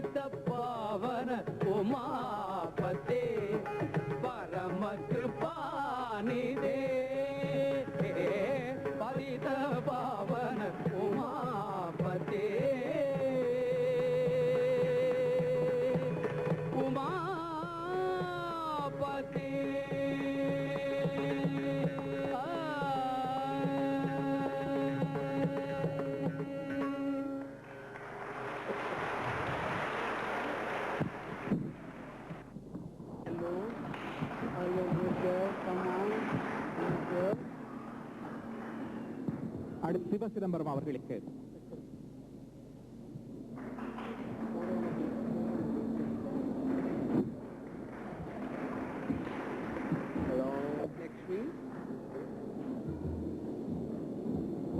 पावन उमापते परम कृपा निधे पतित पावन उमापते उमापते சிவ சிதம்பரம் அவர்களுக்கு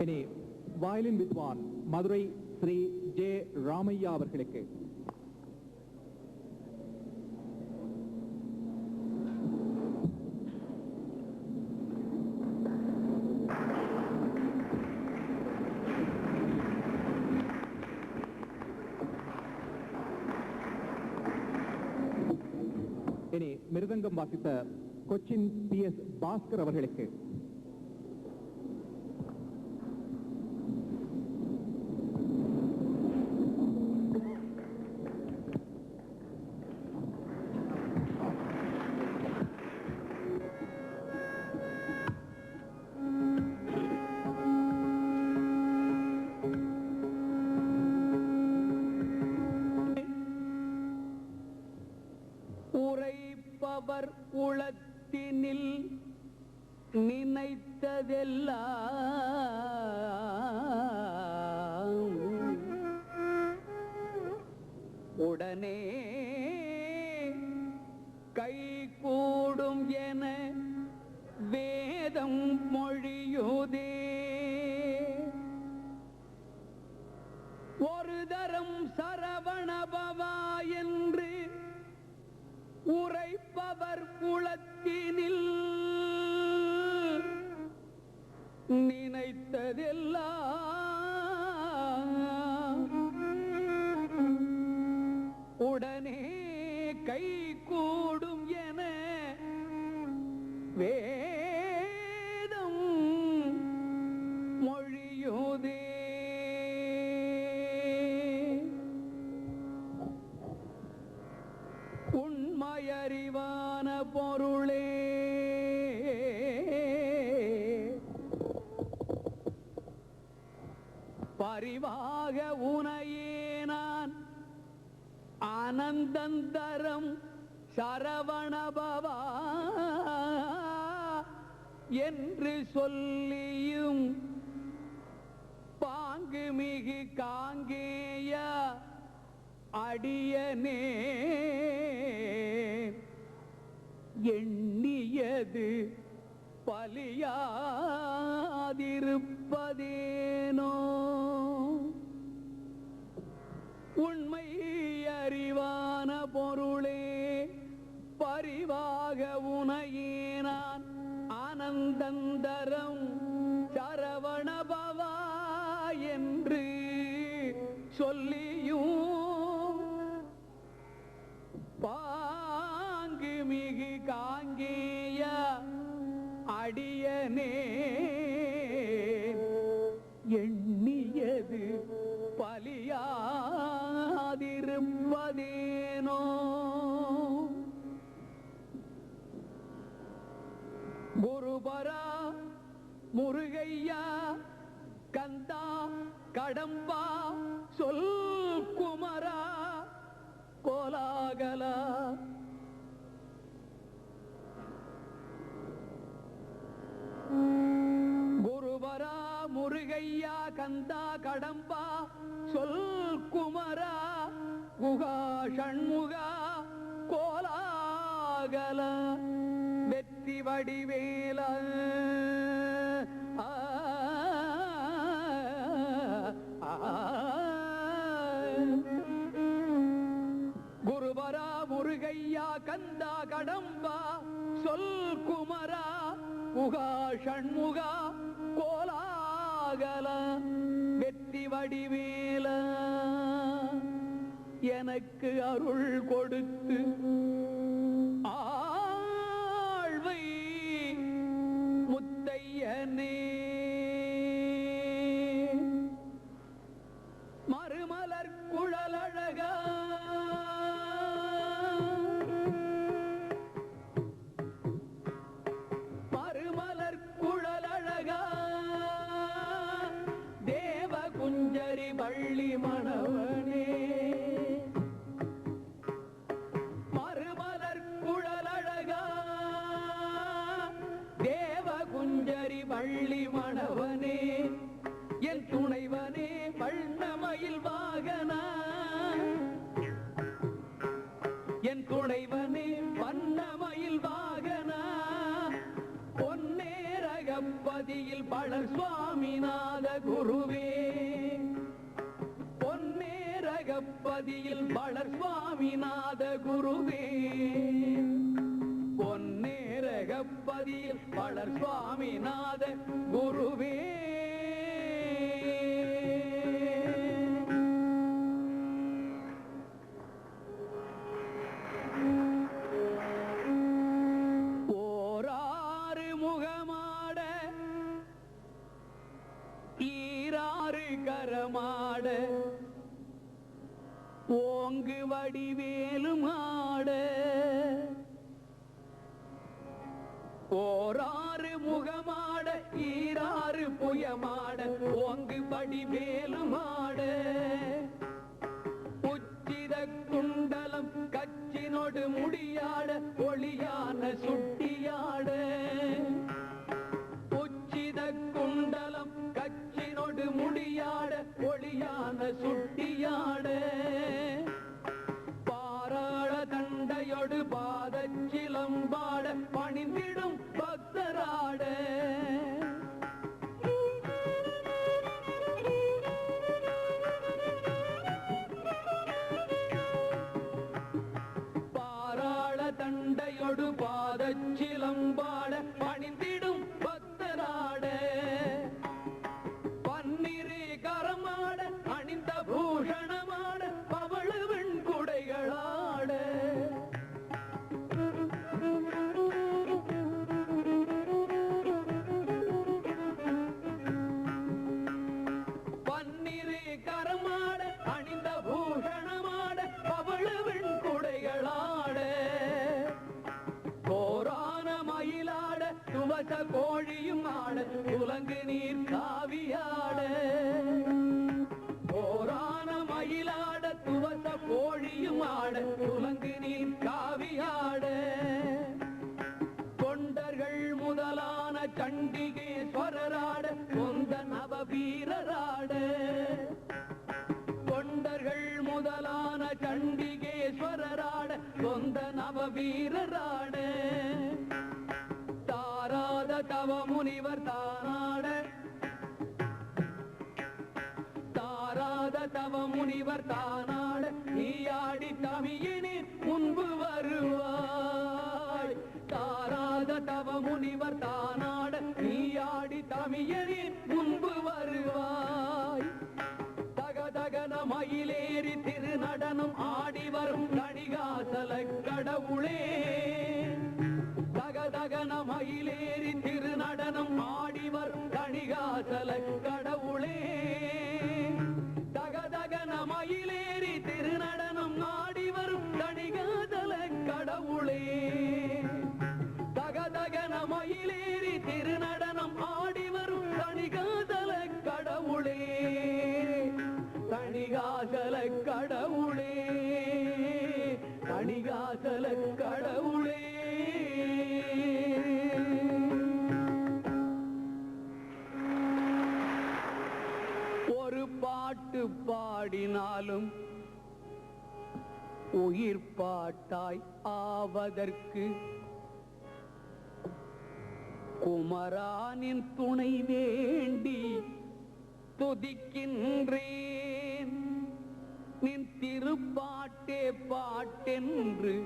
இனி வயலின் வித்வான் மதுரை ஸ்ரீ ஜே ராமையா அவர்களுக்கு இனி மிருதங்கம் வாசித்த கொச்சின் PS பாஸ்கர் அவர்களுக்கு உரைப்பவர் உளத்தினில் நினைத்ததெல்லாம் உடனே கைகூடும் என வேதம் மொழியுதே. ஒரு தரம் சரவணபவா என்று உரைப்பவர் குலத்தினில் நினைத்ததெல்லாம் உடனே கை கூடும் என வேதம் மொழியுதே. உண்மையறிவான பொருளே பரிவாக உனையே நான் ஆனந்தந்தரம் சரவணபவா என்று சொல்லியும் பாங்கு மிகு காங்கேய அடியனே எண்ணியது பலியாதிருப்பதேனோ உண்மை அறிவான பொருளே பரிவாக உனையே நான் ஆனந்தந்தரம் சரவணபவா என்று சொல்லியும் பாங்கு மிகு காங்கேய அடியனே எண்ணியது பலியாதிருப்பதேனோ குருபரா முருகையா கந்தா கடம்பா சொல் குமரா கோலாகலா குருபரா முருகையா கந்தா கடம்பா சொல் குமரா குகா ஷண்முகா கோலாகல வெற்றி வடிவேல குருபரா முருகையா கந்தா கடம்பா சொல் குமரா குகா ஷண்முகா கோலாகல வெற்றி வடிவேல எனக்கு அருள் கொடுத்து ஆழ்வை முத்தையனே மறுமலர் குழலழகா மறுமலர் குழலழகா தேவ குஞ்சரி வள்ளி மணவனே மறுமலர் குழலழகா தேவ குஞ்சரி வள்ளி மணவனே என் துணைவனே வண்ணமயில் வாகனா என் துணைவனே வண்ணமயில் வாகனா பொன்னேரகப்பதியில் பழர் சுவாமிநாத குருவே பொன்னேரகப்பதியில் பழர் சுவாமிநாத குருவே பொன்னேரகப்பதியில் பழர் சுவாமிநாத குருவே ஓராறு முகமாட ஈராறு கரமாட ஓங்கு வடிவேலும் ஆட ஓராறு முகமாட ஈராறு புயமாட ஓங்கு வடிவேலும் ஆட உச்சித குண்டலம் கச்சினோடு முடியாட ஒளியான சுட்டியாட உச்சித குண்டலம் கச்சினோடு முடியாட ஒளியான சுட்டியாட பாராள தண்டையோடு பாதச்சிலம்பாட பணிந்திடும் பக்தராட பாராள தண்டையோடு பாதச்சிலம்பாட பணிந்திடும் பக்தராட பன்னிரு கரமாட அணிந்த பூஷணமாட பவளவெண் குடைகளாட பன்னிரு கரமாட அணிந்த பூஷணமாட பவளவெண் குடைகளாட கோரான மயிலாட துவச கோழியும் ஆட உலங்கு நீர் காவியாட கோரான மயிலாட துவச கோழியும் ஆட உலங்கு நீர் காவியாட தொண்டர்கள் முதலான வீரராட தாராத தவ முனிவர் தானாட தாராத தவ முனிவர் தானாட நீயாடி தமிழினில் முன்பு வருவாய் தாராத தவ முனிவர் தானாட நீயாடி தமிழினில் முன்பு வருவாய் தகதகன மயிலேறி திருநடனம் ஆடி வரும் தணிகாசல கடவுளே தகதகன மயிலேறி திருநடனம் ஆடி வரும் தணிகாசல கடவுளே தகதகன மயிலேறி திருநடனம் ஆடி வரும் தணிகாசல கடவுளே தகதகன மயிலேறி திருநடனம் ஆடி வரும் தணிகாசல கடவுளே தணிகாசல கடவுளே தணிகாசல கடவுளே ஒரு பாட்டு பாடினாலும் உயிர் பாட்டாய் ஆவதற்கு குமரானின் துணை வேண்டி துதிக்கின்றேன் நின் திருப்பாட்டே பாட்டென்று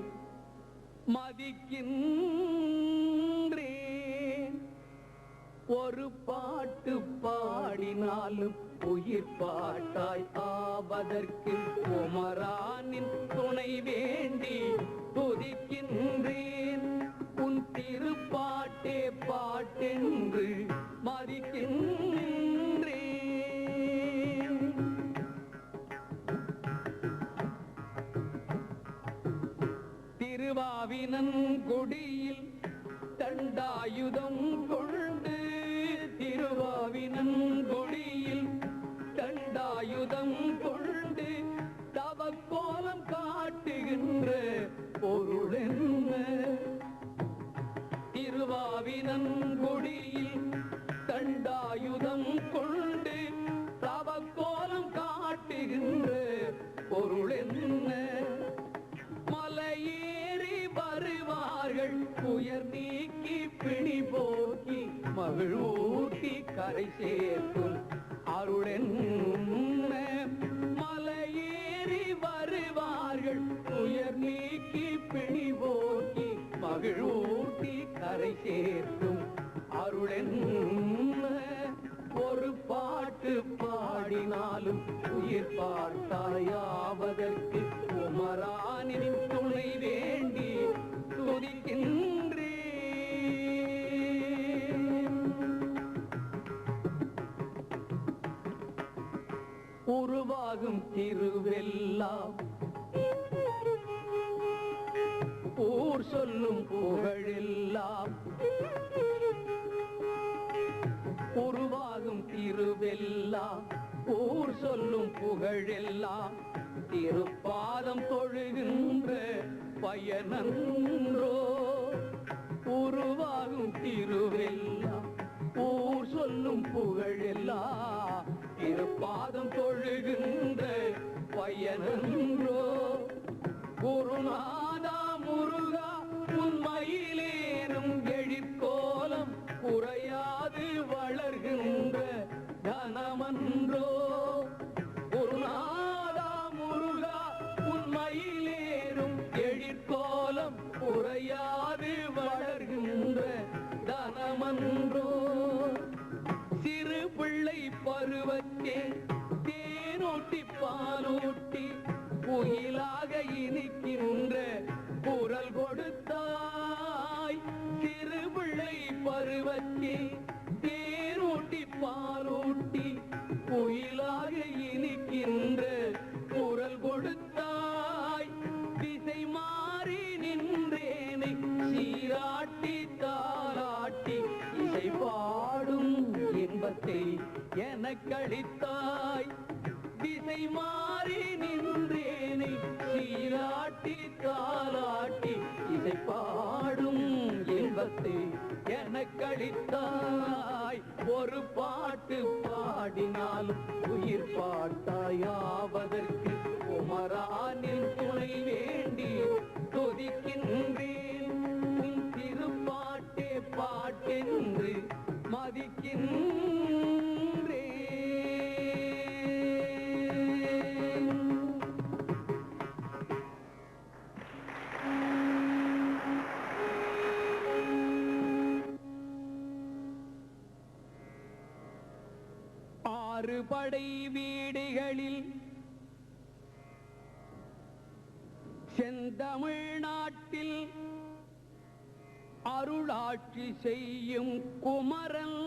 மதிக்கின்றேன் ஒரு பாட்டு பாடினாலும் உயிர் பாட்டாய் ஆவதற்கு குமரானின் துணை வேண்டி துதிக்கின்றேன் உன் திருப்பாட்டே பாட்டென்று மதிக்கின்றேன் திருவாவினங்குடியில் தண்டாயுதம் கொண்டு திருவாவினங்குடியில் தண்டாயுதம் கொண்டு தவக்கோலம் காட்டுகின்ற பொருளென்ன திருவாவினங்குடியில் தண்டாயுதம் கொண்டு தவக்கோலம் காட்டுகின்ற பொருளென்ன மலையேறி வருவார்கள் உயர் நீக்கி பிணி போக்கி மகிழ்வூட்டி கரை சேர்க்கும் அருளென்ன மலையேறி வருவார்கள் உயர் நீக்கி பிணி போக்கி மகிழ்வூட்டி கரை சேர்க்கும் அருளென்ன ஒரு பாட்டு பாடினாலும் உயிர் பாட்டாயாவதற்கு குமரானின் துணை வேண்டி துதிக்கின்றேன் உருவாகும் திருவெல்லாம் ஊர் சொல்லும் புகழெல்லாம் உருவாகும் திருவெல்லாம் ஊர் சொல்லும் புகழெல்லாம் திருப்பாதம் தொழுகின்ற பயனன்றோ உருவாகும் திருவெல்லாம் ஊர் சொல்லும் புகழெல்லாம் திருப்பாதம் தொழுகின்ற பயனன்றோ குருநாதா முருகா உண்மையிலேனும் எழிற்கோலம் குறையாது வளர்கின்ற கனமன்றோ குருநாதா முருகா உண்மையிலேனும் எழிற்கோலம் குறையாது வளர்கின்ற தனமன்றோ சிறு பிள்ளை பருவத்தே தேனூட்டி பாலூட்டி குயிலாக இனிக்கின்ற குரல் கொடுத்தாய் சிறு பிள்ளை பருவத்தே தேனூட்டி பாலூட்டி குயிலாக இனிக்கின்ற குரல் கொடுத்தாய் திசை மாறி நின்றேனை சீராட்டி தாராட்டி இசை பாடும் இன்பத்தை எனக்களித்தாய் திசை மாறி நின்றேனை சீராட்டி தாராட்டி இசை பாடும் இன்பத்தை எனக்களித்தாய் ஒரு பாட்டு பாடினாலும் உயிர் பாட்டாயாவதற்கு குமரானின் துணை வேண்டி கொதிக்கின்றேன் உன் திருப்பாட்டே பாட்டென்று மதிக்கின்றேன். ஆறு படை வீடுகளில் செந்தமிழ்நாட்டில் அருளாட்சி செய்யும் குமரன்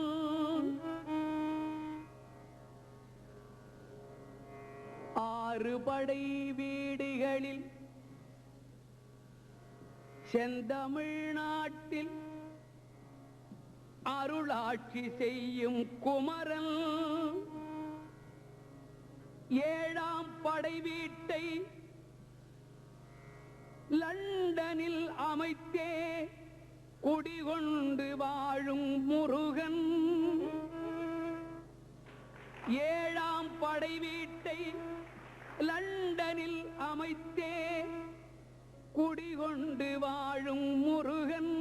ஆறு படை வீடுகளில் செந்தமிழ்நாட்டில் அருளாட்சி செய்யும் குமரன் ஏழாம் படை வீட்டை லண்டனில் அமைத்தே குடிகொண்டு வாழும் முருகன் ஏழாம் படை வீட்டை லண்டனில் அமைத்தே குடிகொண்டு வாழும் முருகன்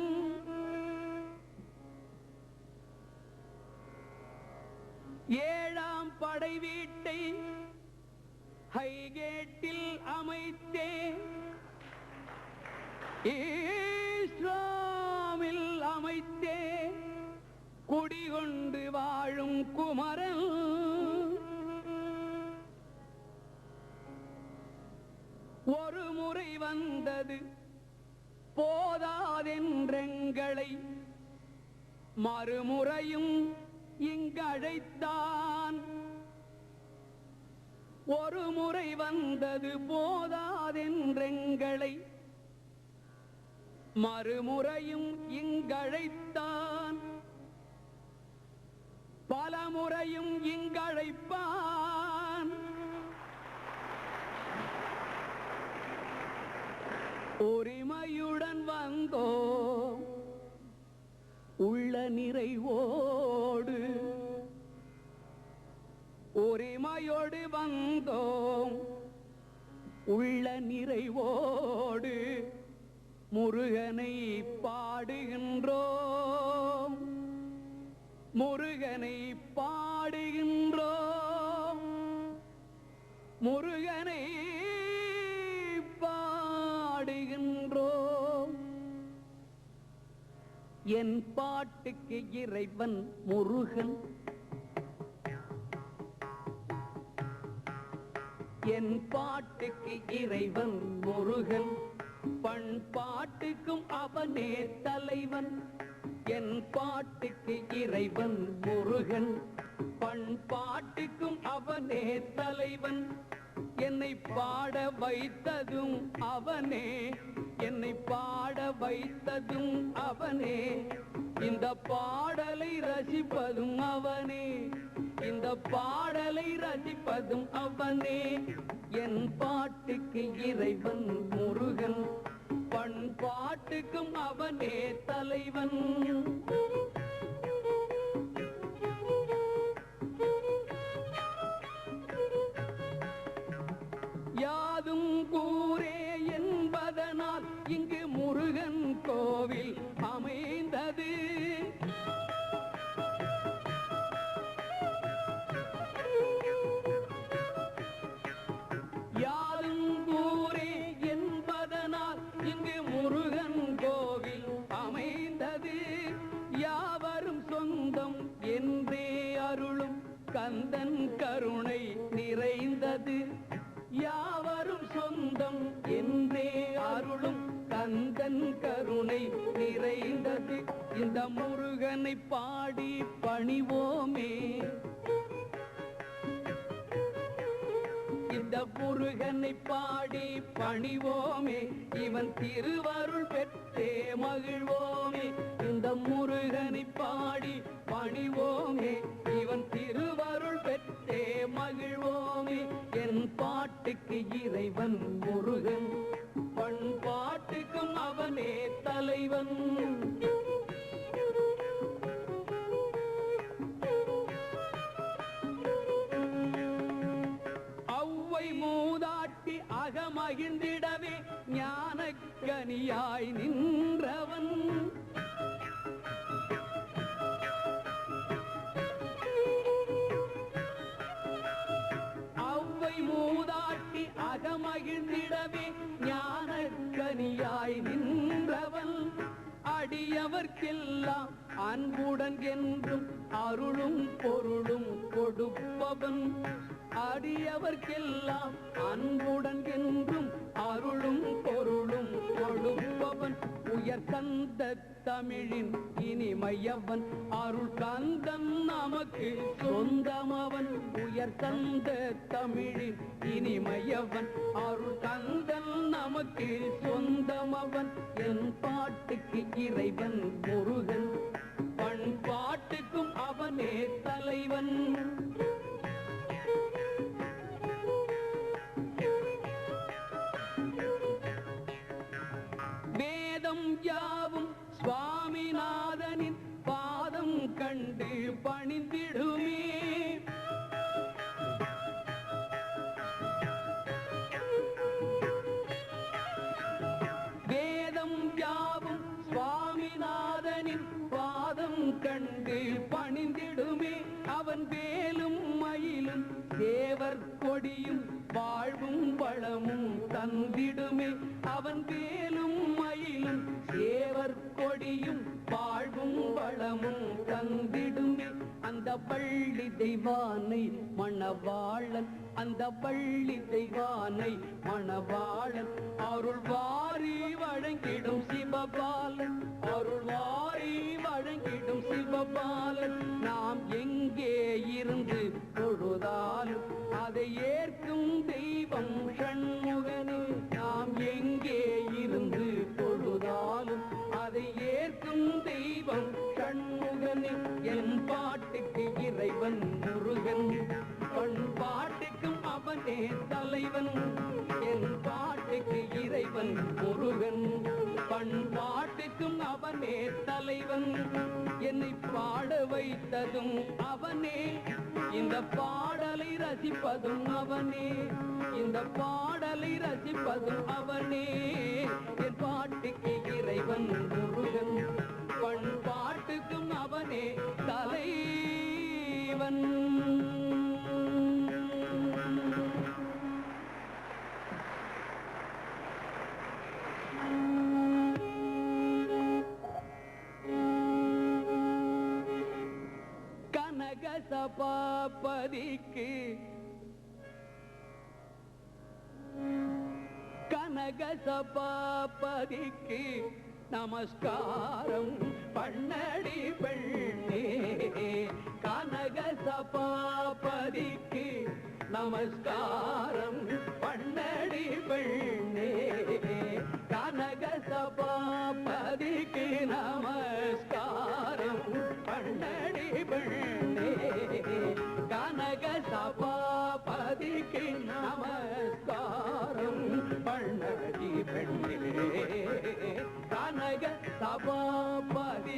ஏழாம் படை வீட்டை ஹைகேட்டில் அமைத்தே இஸ்லாமில் அமைத்தே குடிகொண்டு வாழும் குமரன் ஒரு முறை வந்தது போதாதென்றெங்களை மறுமுறையும் இங்கழைத்தான் ஒரு முறை வந்தது போதாதென்றெங்களை மறுமுறையும் இங்கழைத்தான் பலமுறையும் இங்கழைப்பான் உரிமையுடன் வந்தோ உள்ள நிறைவோடு உரிமையோடு வந்தோம் உள்ள நிறைவோடு முருகனை பாடுகின்றோம் முருகனை பாடுகின்றோம் முருகனை பாடுகின்றோம் என் பாட்டுக்கு இறைவன் முருகன் என் பாட்டுக்கு இறைவன் முருகன் பண்பாட்டுக்கும் அவனே தலைவன் என் பாட்டுக்கு இறைவன் முருகன் பண்பாட்டுக்கும் அவனே தலைவன் என்னை பாட வைத்ததும் அவனே என்னை பாட வைத்ததும் அவனே இந்த பாடலை ரசிப்பதும் அவனே இந்த பாடலை ரசிப்பதும் அவனே என் பாட்டுக்கு இறைவன் முருகன் பண்பாட்டுக்கும் அவனே தலைவன் யாதும் கூரே என்பதனால் இங்கு முருகன் கோவில் அமைந்தது யாதும் கூரே என்பதனால் இங்கு முருகன் கோவில் அமைந்தது யாவரும் சொந்தம் என்றே அருளும் கந்தன் கருணை நிறைந்தது யாவரும் சொந்தம் என்றே அருளும் கந்தன் கருணை நிறைந்தது இந்த முருகனை பாடி பணிவோமே இந்த முருகனை பாடி பணிவோமே இவன் திருவருள் பெற்றே மகிழ்வோமே இந்த முருகனை பாடி பணிவோமே இவன் திருவருள் பெற்றே மகிழ்வோமே என் பாட்டுக்கு இறைவன் முருகன் பண்பாட்டுக்கும் அவனே தலைவன் மூதாட்டி அகமகிழ்ந்திடவே ஞானக்கனி கனியாய் நின்றவன் அவ்வை மூதாட்டி அகமகிழ்ந்திடவே ஞான கனியாய் நின்றவன் அடியவர்க்கெல்லாம் அன்புடன் என்றும் அருளும் பொருளும் கொடுப்பவன் அடியவர்க்கெல்லாம் அன்புடன் என்றும் அருளும் பொருளும் கொடுப்பவன் உயர் கந்த தமிழின் இனிமையவன் அருள் கந்தன் நமக்கு சொந்தமவன் உயர் கந்த தமிழின் இனிமையவன் அருள் கந்தன் நமக்கு சொந்தமவன் என் பாட்டுக்கு இறைவன் முருகன் பண்பாட்டுக்கும் அவனே தலைவன் வேதம் யாவும் சுவாமிநாதனின் பாதம் கண்டு பணிந்திடுமே வேதம் யாவும் சுவாமிநாதனின் பாதம் கண்டு பணிந்திடுமே அவன் வேலும் மயிலும் தேவர் கொடியும் வாழ்வும் வளமும் தந்திடுமே அவன் வேலும் மயிலும் தேவர் கொடியும் வாழ்வும் வளமும் தந்திடுமே அந்த பள்ளி தெய்வானை மணவாளன் அந்த பள்ளி தெய்வானை மணவாளன் அருள் வாரி வழங்கிடும் சிவபாலன் அருள் வாரி வழங்கிடும் சிவபாலன் நாம் எங்கே இருந்து தொழுதாலும் அதை ஏற்கும் தெய்வம் ஷண்முகனே நாம் எங்கே இருந்து தொழுதாலும் அதை ஏற்கும் தெய்வம் ஷண்முகனே என் பாட்டுக்கு இறைவன் முருகன் பண்பாட்டுக்கும் அவனே தலைவன் என் பாட்டுக்கு இறைவன் முருகன் பண்பாட்டுக்கும் அவனே தலைவன் என்னை பாட வைத்ததும் அவனே இந்த பாடலை ரசிப்பதும் அவனே இந்த பாடலை ரசிப்பதும் அவனே என் பாட்டுக்கு இறைவன் முருகன் பண்பாட்டுக்கும் அவனே தலைவன் சபாபதிக்கு கனக சபாபதிக்கு நமஸ்காரம் பண்ணடி பெண்ணே கனக சபாபதிக்கு நமஸ்காரம் பண்ணடி பெண்ணே கனக சபாபதிக்கு நமஸ்காரம் பண்ணடி பெண்ணே கனக சபாபதிக்கு நமஸ்காரம் பண்ணடி பெண்ணே கனக சபாபதிக்கு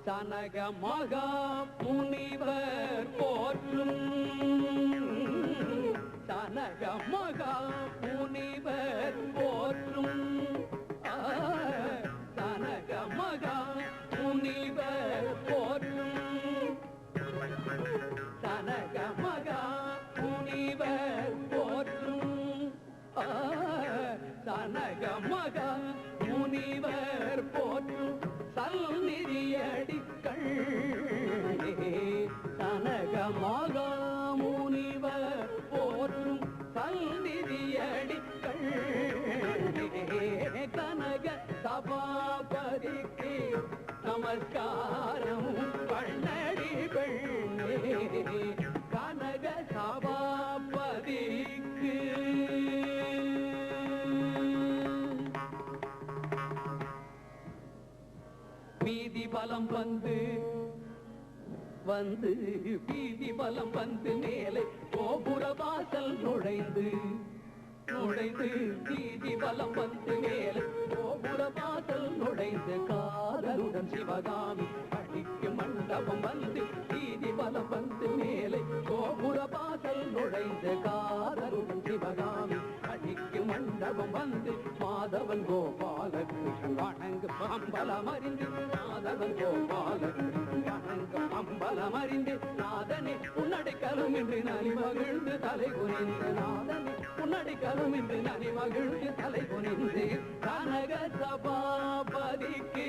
சனக மகா முனிவர் போற்றும் சனக மகா முனிவர் போற்றும் சனக மகா முனிவர் போற்றும் சனக மகா முனிவர் போற்றும் சனக மகா முனிவர் போற்றும் சல்நிதியடிக்கள் சனக மகா முனிவர் போற்றும் சல்நிதியடிக்கள் கனக சபாபதிக்கு நமஸ்காரம் பண்ணடி பெண்ணே கனக சபாபதிக்கு வீதி பலம் வந்து வீதி பலம் வந்து மேலே கோபுர வாசல் நுழைந்து வீதி பலம் வந்து மேலே கோபுர வாசல் நுழைந்து காதலுடன் சிவகாமி படிக்கும் மண்டபம் வந்து வீதி வலம் வந்து மேலே கோபுர வாசல் நுழைந்த காதலுடன் சிவகாமி அடிக்கு மண்டபம் வந்து மாதவன் கோபாலகிருஷ்ணன் வணங்கு பம்பலம் அறிந்து மாதவன் கோபாலகிருஷ்ணன் வணங்கு பம்பலம் அறிந்து நாதனே உன்னடைக்கலும் என்று நனி மகிழ்ந்து தலை குனிந்து நாதனே உன்னடைக்கலும் என்று நனி மகிழ்ந்து தலை குனிந்து கனக சபாபதிக்கு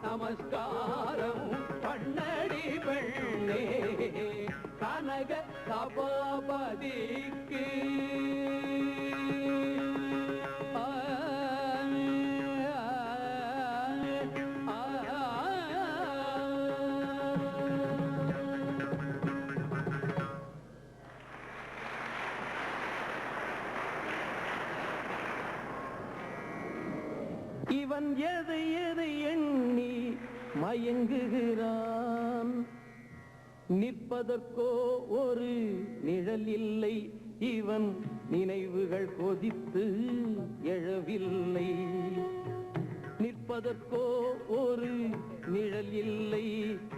நமஸ்காரம் பண்ணடி பெண்ணே கனக சபாபதிக்கு இவன் எதை எதை எண்ணி மயங்குகிறான் நிற்பதற்கோ ஒரு நிழல் இல்லை இவன் நினைவுகள் கொதித்து எழவில்லை நிற்பதற்கோ ஒரு நிழல் இல்லை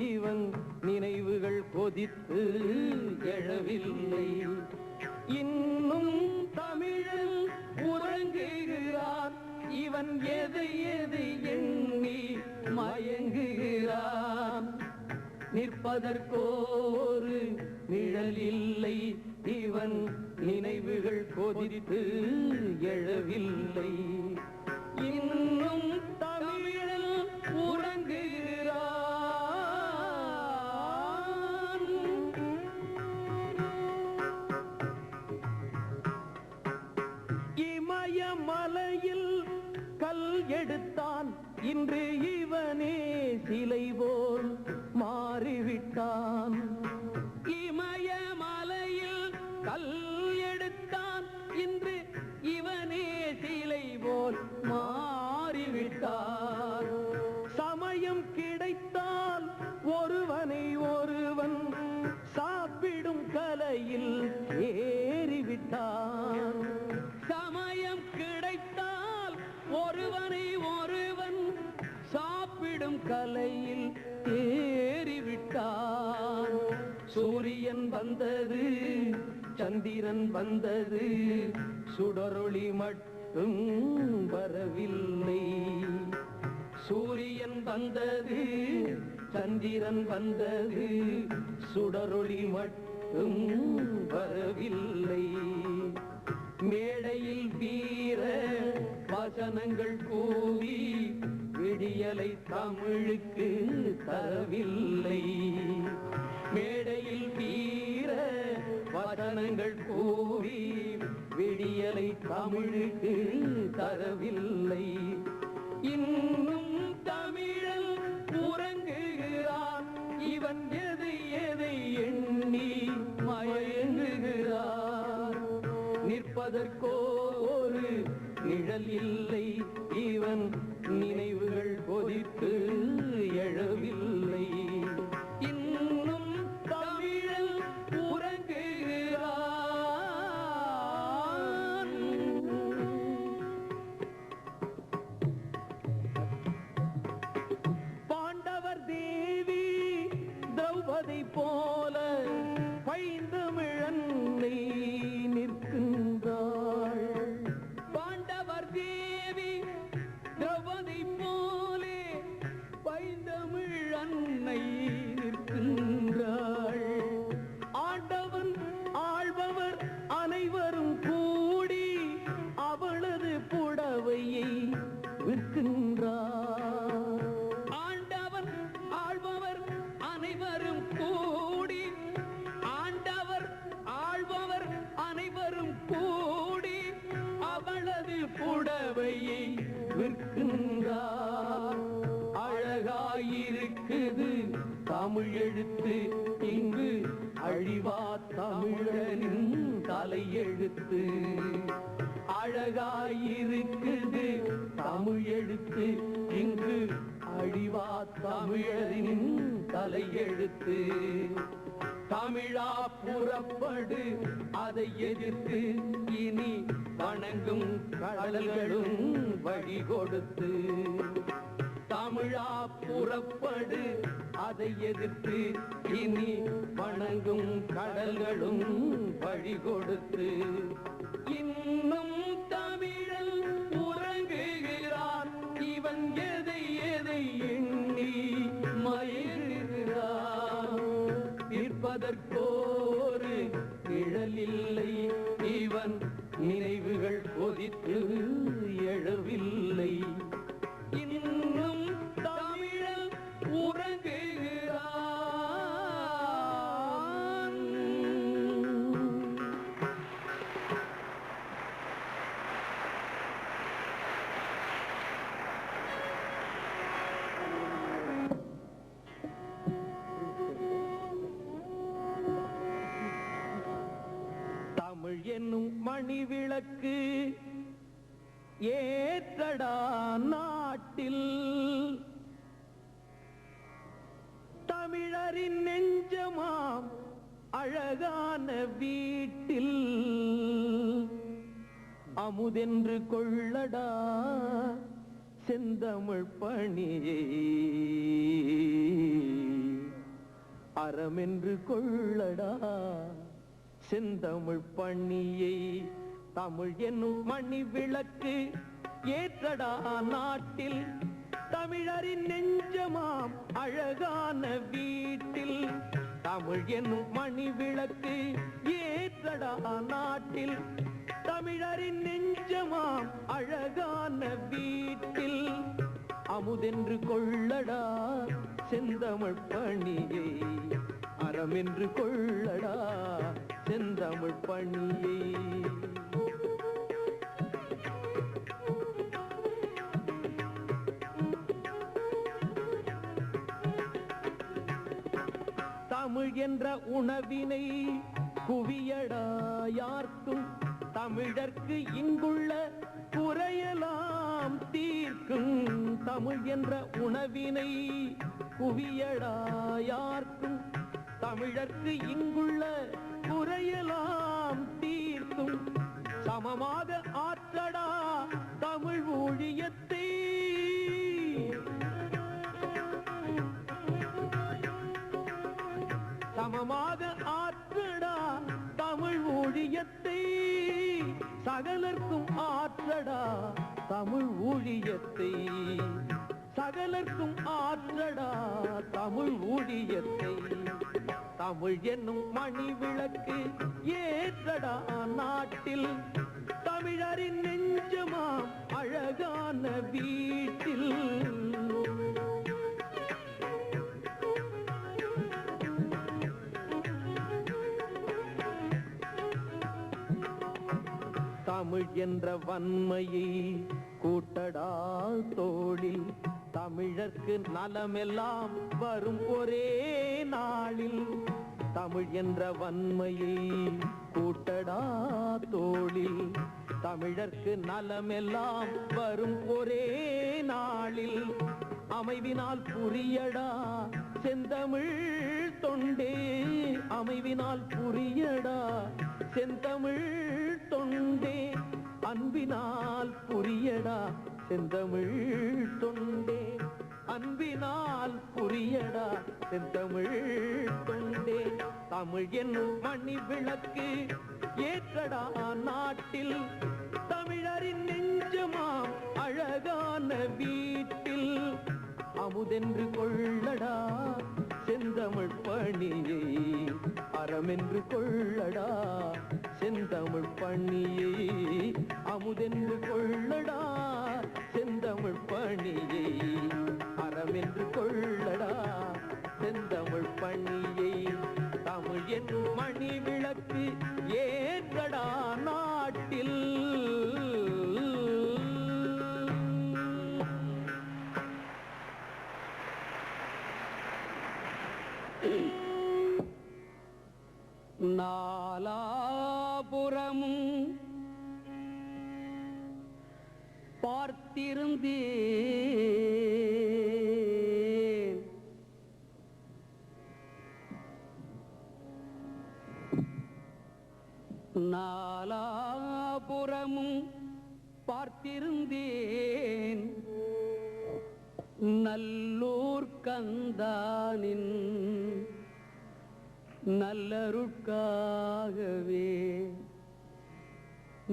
இவன் நினைவுகள் கொதித்து எழவில்லை இன்னும் தமிழில் உறங்குகிறான் இவன் எதை எதை எண்ணி மயங்குகிறான் நிற்பதற்கோரு நிழல் இல்லை இவன் நினைவுகள் கொதித்து எழவில்லை இன்னும் தமிழில் உறங்குகிறான் இமயமலையில் கல் எடுத்தான் இன்று இவனே சிலை போல் மாறிவிட்டான் இமயமலையில் கல் எடுத்தான் இன்று இவனே சிலை போல் மாறிவிட்டான் சமயம் கிடைத்தால் ஒருவனை ஒருவன் சாப்பிடும் கலையில் ஏறிவிட்டான் சமயம் கிடைத்தால் ஒருவனை ஒருவன் சாப்பிடும் கலையில் ஏறிவிட்டான் சூரியன் வந்தது சந்திரன் வந்தது சுடரொளி மட்டும் வரவில்லை சூரியன் வந்தது சந்திரன் வந்தது சுடரொளி மட்டும் வரவில்லை மேடையில் வீர வசனங்கள் கூவி விடியலை தமிழுக்கு தரவில்லை மேடையில் வீர வசனங்கள் கூவி விடியலை தமிழுக்கு தரவில்லை இன்னும் தமிழல் உறங்குகிறான் இவன் எதை எதை எண்ணி மயங்குகிறான் நிற்பதற்கோ ஒரு நிழல் இல்லை இவன் நினைவுகள் கொதித்து எழவில்லை இன்னும் தமிழல் உறங்குகிறான் பாண்டவர் தேவி திரௌபதி போல பைந்தமிழன்னை நிற்கின்றாள் பாண்டவர் தேவி திரௌபதி போலே பைந்தமிழன்னை நிற்கின்றாள் ஆண்டவன் ஆள்பவர் அனைவரும் கூடி அவளது புடவையை விற்கின்றார் ஆண்டவன் ஆள்பவர் அனைவரும் கூடி ஆண்டவர் ஆள்பவர் அனைவரும் கூடி அவளது புடவையை விற்கின்றார் அழகாயிருக்குது தமிழ் எழுத்து இங்கு அழிவா தமிழனின் தலையெழுத்து அழகாயிருக்குது தமிழ் எழுத்து இங்கு அழிவா தமிழரின் தலையெழுத்து தமிழா புறப்படு அதை எதிர்த்து இனி வணங்கும் கடல்களும் வழி கொடுத்து தமிழா புறப்படு அதை எதிர்த்து இனி வணங்கும் கடல்களும் வழி கொடுத்து இன்னும் தமிழன் உறங்குகிறான் இவன் எதை எதை எண்ணி மயங்குகிறான் தீர்ப்பதற்கோரு நிழலில்லை இவன் நினைவுகள் கொதித்து எழவில்லை இன்னும் தமிழன் உறங்குகிறான். தமிழ் என்னும் மணி விளக்கு ஏற்றடா நாட்டில் தமிழரின் நெஞ்சமாம் அழகான வீட்டில் அமுதென்று கொள்ளடா செந்தமிழ் பணியை அறமென்று கொள்ளடா செந்தமிழ் பணியை தமிழ் என்னும் மணி விளக்கு ஏற்றடா நாட்டில் தமிழரின் நெஞ்சமாம் அழகான வீட்டில் தமிழ் என்னும் மணி விளக்கு ஏற்றடா நாட்டில் தமிழரின் நெஞ்சமாம் அழகான வீட்டில் அமுதென்று கொள்ளடா செந்தமிழ் பணியை அறமென்று கொள்ளடா செந்தமிழ் பணியை தமிழ் என்ற உணவினை குவியடா யார்க்கும் தமிழர்க்கு இங்குள்ள குறையலாம் தீர்க்கும் தமிழ் என்ற உணவினை குவியடா யார்க்கும் தமிழர்க்கு இங்குள்ள குறையலாம் தீர்க்கும் சமமாக ஆற்றடா தமிழ் ஊழியத்தை சமமாக ஆற்றடா தமிழ் ஊழியத்தை சகலர்க்கும் ஆற்றடா தமிழ் ஊழியத்தை சகலர்க்கும் ஆற்றடா தமிழ் ஊழியத்தை தமிழ் என்னும் மணி விளக்கு ஏற்றடா நாட்டில் தமிழரின் நெஞ்சமாம் அழகான வீட்டில் தமிழ் என்ற வன்மையை கூட்டடா தோளில் தமிழர்க்கு நலமெல்லாம் வரும் ஒரே நாளில் தமிழ் என்ற வன்மையை கூட்டடா தோளில் தமிழர்க்கு நலமெல்லாம் வரும் ஒரே நாளில் அமைவினால் புரியடா செந்தமிழ் தொண்டே அமைவினால் புரியடா செந்தமிழ் தொண்டே அன்பினால் புரியடா செந்தமிழ் தொண்டே அன்பினால் புரியடா செந்தமிழ் தொண்டே தமிழ் என்னும் மணி விளக்கு ஏற்றடா நாட்டில் தமிழரின் நெஞ்சமாம் அழகான வீட்டில் அமுதென்று கொள்ளடா செந்தமிழ் பணியை அறமென்று கொள்ளடா செந்தமிழ் பணியை அமுதென்று கொள்ளடா செந்தமிழ் பணியை அறமென்று கொள்ளடா செந்தமிழ் பணியை தமிழ் என்னும் மணி விளக்கு ஏற்றடா நாட்டில் நாலாபுரமும் பார்த்திருந்தேன் நாலாபுரமும் பார்த்திருந்தேன் நல்லூர் கந்தானின் நல்லருட்காகவே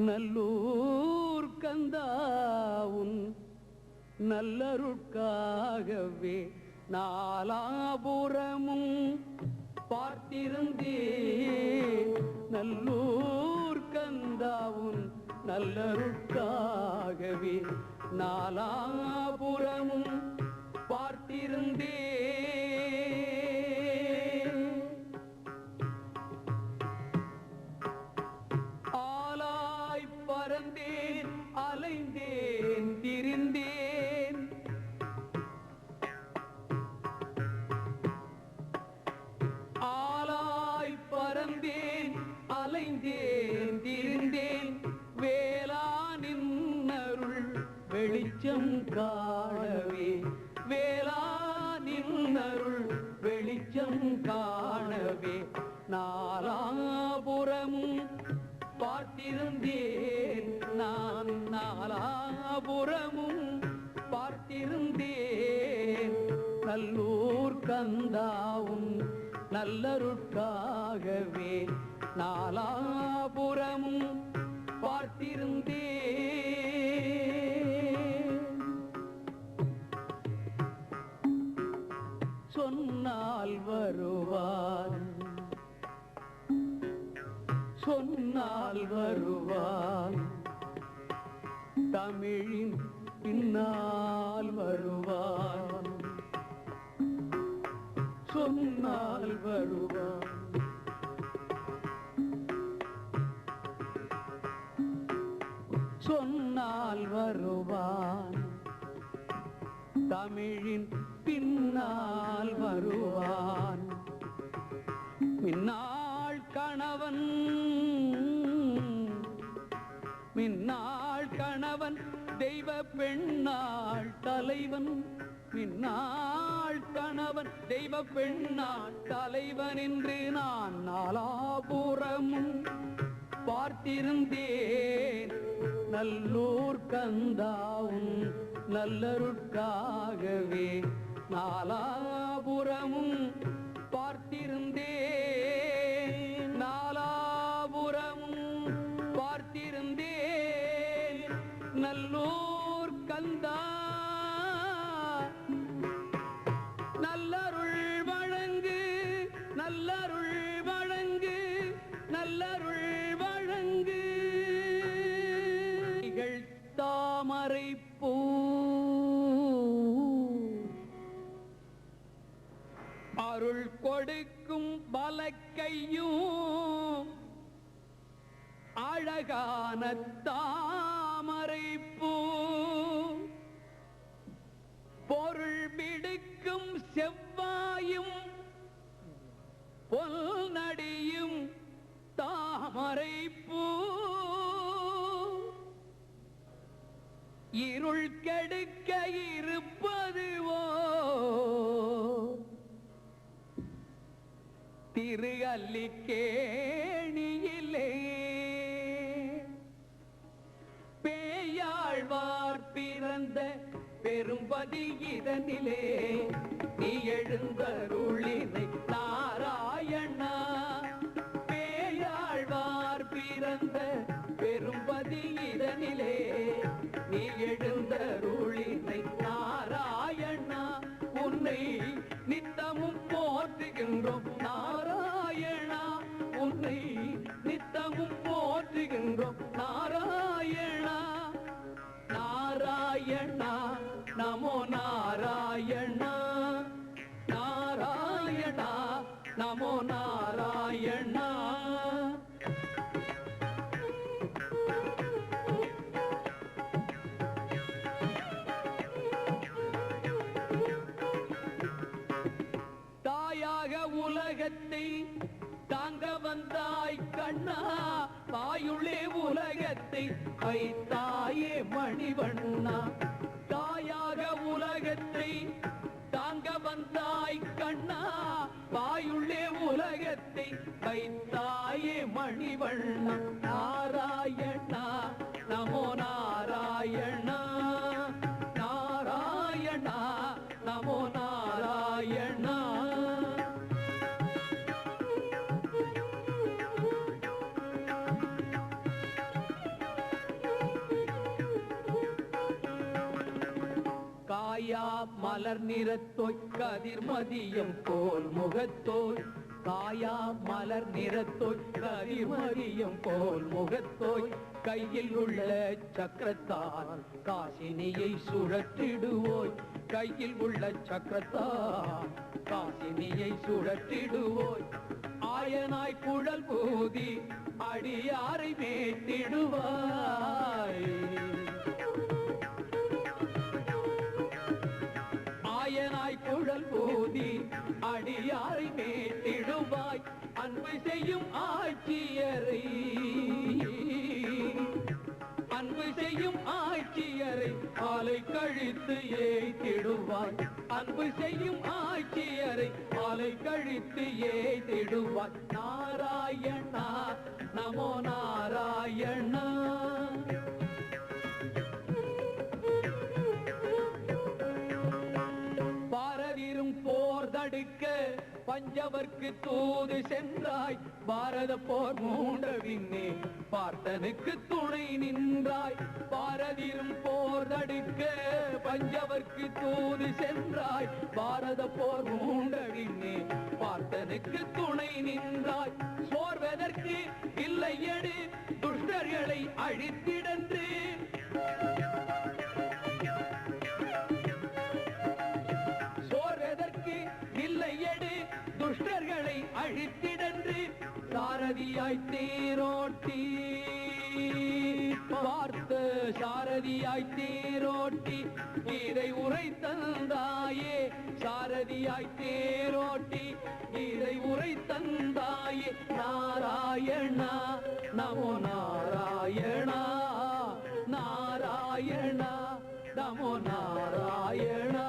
நல்லூர் கந்தாவுன் நல்லருட்காகவே நாலாபுரமும் பார்த்திருந்தே நல்லூர் கந்தாவுன் நல்லருட்காகவே நாலாபுரமும் பார்த்திருந்தே ஆலாய் பறந்தேன் அலைந்தேன் திரிந்தேன் ஆலாய் பறந்தேன் அலைந்தேன் திரிந்தேன் வேளானின் அருள் வெளிச்சம் காணவே வேளானின் அருள் வெளிச்சம் காணவே நாலாபுரமும் பார்த்திருந்தேன் நான் நாலாபுரமும் பார்த்திருந்தேன் நல்லூர் கந்தாவும் நல்லருட்காகவே நாலாபுரமும் பார்த்திருந்தேன் சொன்னால் வருவார் சொன்னால் வருவார் தமிழின் பின்னால் வருவார் சொன்னால் வருவார் சொன்னால் வருவான் தமிழின் பின்னால் வருவான் மின்னாள் கணவன் மின்னாள் கணவன் தெய்வ பெண்ணாள் தலைவன் மின்னாள் கணவன் தெய்வ பெண்ணாள் தலைவன் என்று நான் நாலாபுரமும் பார்த்திருந்தேன் நல்லூர் கந்தாவும் நல்லருட்காகவே நாலாபுரமும் பார்த்திருந்தேன் நாலாபுரமும் பார்த்திருந்தேன் நல்லூர் கந்தா நல்லருள் வழங்கு நல்லருள் வழங்கு நல்லருள் வழங்கு தாமரை பூ அருள் கொடுக்கும் பலக்கையும் அழகான தாமரை பூ பொருள் விடுக்கும் செவ்வாயும் பொல்நடியும் தாமரை பூ இருள் கெடுக்க இருப்பதுவோ திரு அல்லிக்கேணியிலே பேயாழ்வார் பிறந்த பெரும்பதி இதனிலே நீ எழுந்தருளினை நாராயணா பேயாழ்வார் பிறந்த பெரும்பதி இதனிலே நீ எழுந்தருளினை நாராயணா உன்னை நித்தமும் போற்றுகின்றோம் நாராயணா உன்னை நித்தமும் போற்றுகின்றோம் நாராயணா நாராயணா நமோ நாராயணா நாராயணா நமோ நாராயணா தாயாக உலகத்தை தாங்க வந்தாய் கண்ணா தாயுளே உலகத்தை வைத்தாயே மணிவண்ணா தாயாக உலகத்தை தாங்க வந்தாய் கண்ணா தாயுள்ளே உலகத்தை வைத்தாயே மணிவண்ணா நாராயணா நமோ நாராயணா நாராயணா காயா மலர் நிறத்தோய் கதிர்மதியம் போல் முகத்தோய் காயா மலர் நிறத்தோய் கதிர்மதியம் போல் முகத்தோய் கையில் உள்ள சக்கரத்தால் காசினியை சுழற்றிடுவோய் கையில் உள்ள சக்கரத்தால் காசினியை சுழற்றிடுவோய் ஆயனாய் குழல் பூதி அடியாரை மேத்திடுவாய் ஆயனாய் குழல் பூதி அடியாரை மேத்திடுவாய் அன்பு செய்யும் ஆட்சியரை அன்பு செய்யும் ஆட்சியரை ஆலை கழித்து ஏய்த்திடுவாய் அன்பு செய்யும் ஆட்சியரை ஆலை கழித்து ஏய்த்திடுவாய் நாராயணா நமோ நாராயணா பாரதிரும் போர் தடுக்க பஞ்சவர்க்கு தூது சென்றாய் பாரத போர் மூண்ட பின்னே பார்த்தனுக்கு துணை நின்றாய் பாரதிரும் போர் தடுக்க பஞ்சவர்க்கு தூது சென்றாய் பாரத போர் மூண்ட பின்னே பார்த்தனுக்கு துணை நின்றாய் சோர்வதற்கு இல்லை எடு துஷ்டர்களை அழித்திடன்று சோர்வதற்கு இல்லை எடு துஷ்டர்களை அழித்திடன்று சாரதியாய் தேரோட்டி பார்த்த சாரதியாய் தேரோட்டி இதை உரை தந்தாயே சாரதியாய் தேரோட்டி இதை உரை தந்தாயே நாராயணா நமோ நாராயணா நாராயணா நமோ நாராயணா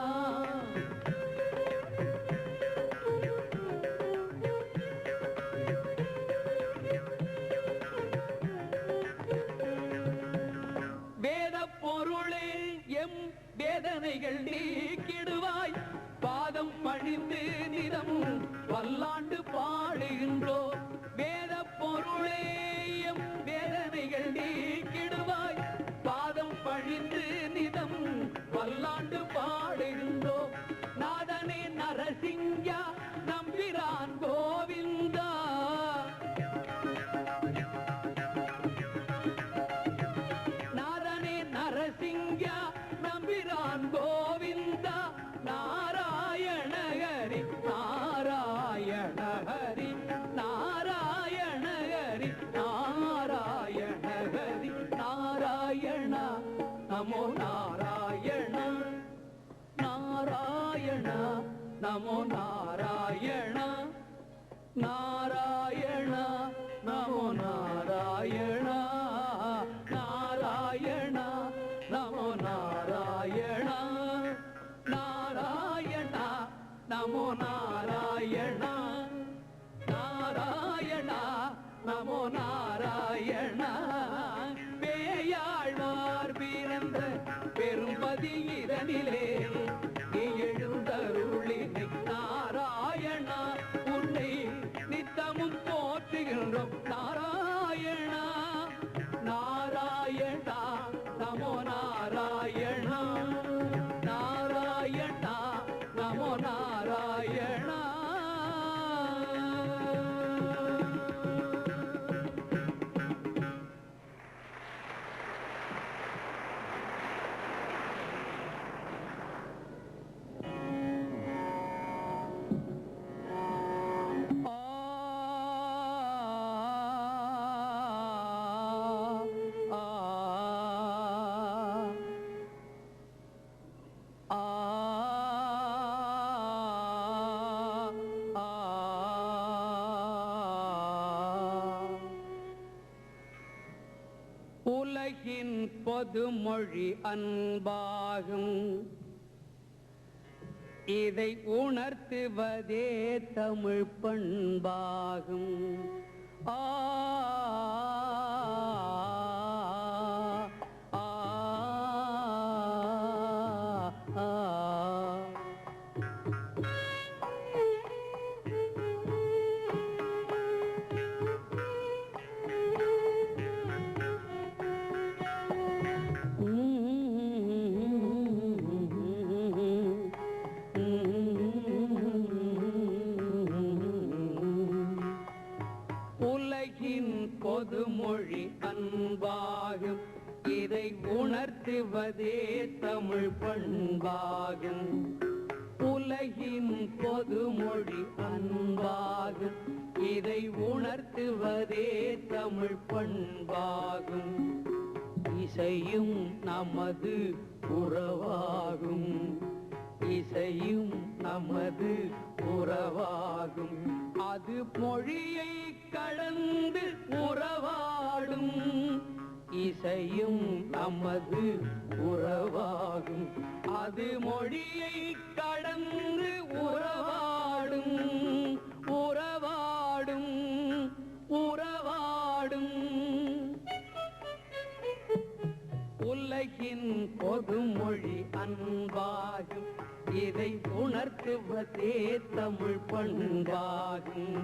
பொருளே எம் வேதனைகள் நீக்கிடுவாய் பாதம் பணிந்து நிதமும் பல்லாண்டு பாடுகின்றோம் வேத பொருளே எம் வேதனைகள் நீக்கிடுவாய் பாதம் பணிந்து நிதமும் பல்லாண்டு பாடுகின்றோம் நாதனே நரசிங்கா நம்பிரான் கோவிந்தா நரசிங்கா நம்பிரான் கோவிந்தா நாராயண ஹரி நாராயண ஹரி நாராயண ஹரி நாராயண ஹரி நாராயண நமோ நாராயண நாராயண நமோ நாராயண நாராயண நமோ நாராயண நாராயண நமோ நாராயண நாராயண நமோ நாராயண நாராயண நமோ நாராயண பேயாழ்வார் பிறந்த பெரும்பதி இதனிலே நீ எழுந்தருளினை நாராயணா உன்னை நித்தமும் போற்றுகின்றோம் நாராயணா நாராயணா நமோ நாராயணா நாராயணா நமோ நாராயணா உலகின் பொதுமொழி அன்பாகும் இதை உணர்த்துவதே தமிழ் பண்பாகும் ஆ ஆ ஆ பொதுமொழி அன்பாகும் இதை உணர்த்துவதே தமிழ் பண்பாகும் உலகின் பொதுமொழி அன்பாகும் இதை உணர்த்துவதே தமிழ் பண்பாகும் இசையும் நமது உறவாகும் இசையும் நமது உறவாகும் அது மொழியை கடந்து உறவாடும் இசையும் நமது உறவாகும் அது மொழியை கடந்து உறவாடும் உறவாடும் உறவாடும் உலகின் பொதுமொழி அன்பாகும் இதை உணர்த்துவதே தமிழ் பண்பாகும்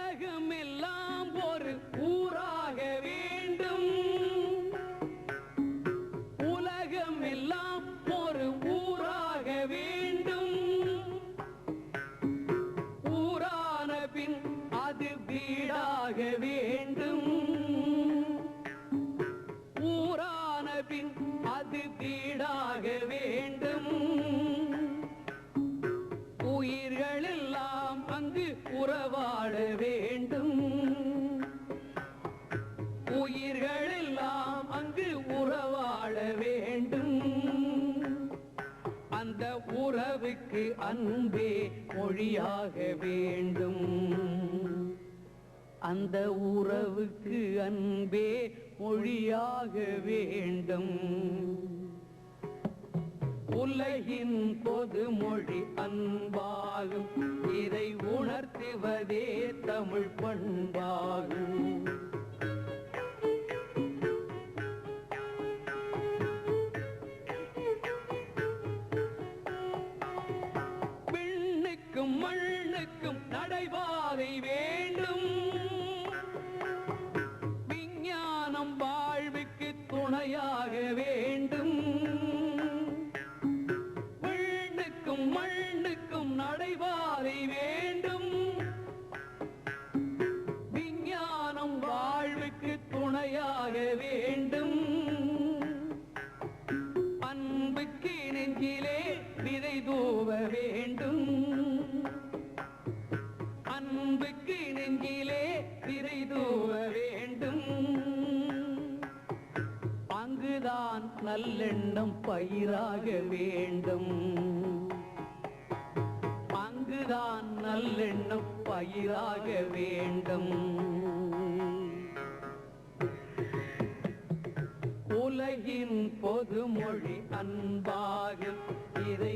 உலகமெல்லாம் ஒரு ஊராக வேண்டும் உலகமெல்லாம் ஒரு ஊராக வேண்டும் ஊரான பின் அது வீடாக வேண்டும் ஊரான பின் அது வீடாக வேண்டும் உயிர்கள் எல்லாம் அங்கு உறவாட வேண்டும் உயிர்கள் எல்லாம் அங்கு உறவாட வேண்டும் அந்த உறவுக்கு அன்பே மொழியாக வேண்டும் அந்த உறவுக்கு அன்பே மொழியாக வேண்டும் உலகின் பொதுமொழி அன்பாகும் இதை உணர்த்துவதே தமிழ் பண்பாகும் விண்ணுக்கும் மண்ணுக்கும் நடைபாதை வேண்டும் விஞ்ஞானம் வாழ்வுக்கு துணையாக வேண்டும் விண்ணுக்கும் மண்ணுக்கும் நடைபாதை வேண்டும் விஞ்ஞானம் வாழ்வுக்கு துணையாக வேண்டும் அன்புக்கு நெஞ்சிலே விதை தூவ வேண்டும் அன்புக்கு நெஞ்சிலே விதை தூவ வேண்டும் அங்குதான் நல்லெண்ணம் பயிராக வேண்டும் அங்குதான் நல்லெண்ணம் பயிராக வேண்டும் உலகின் பொதுமொழி அன்பாகும் இதை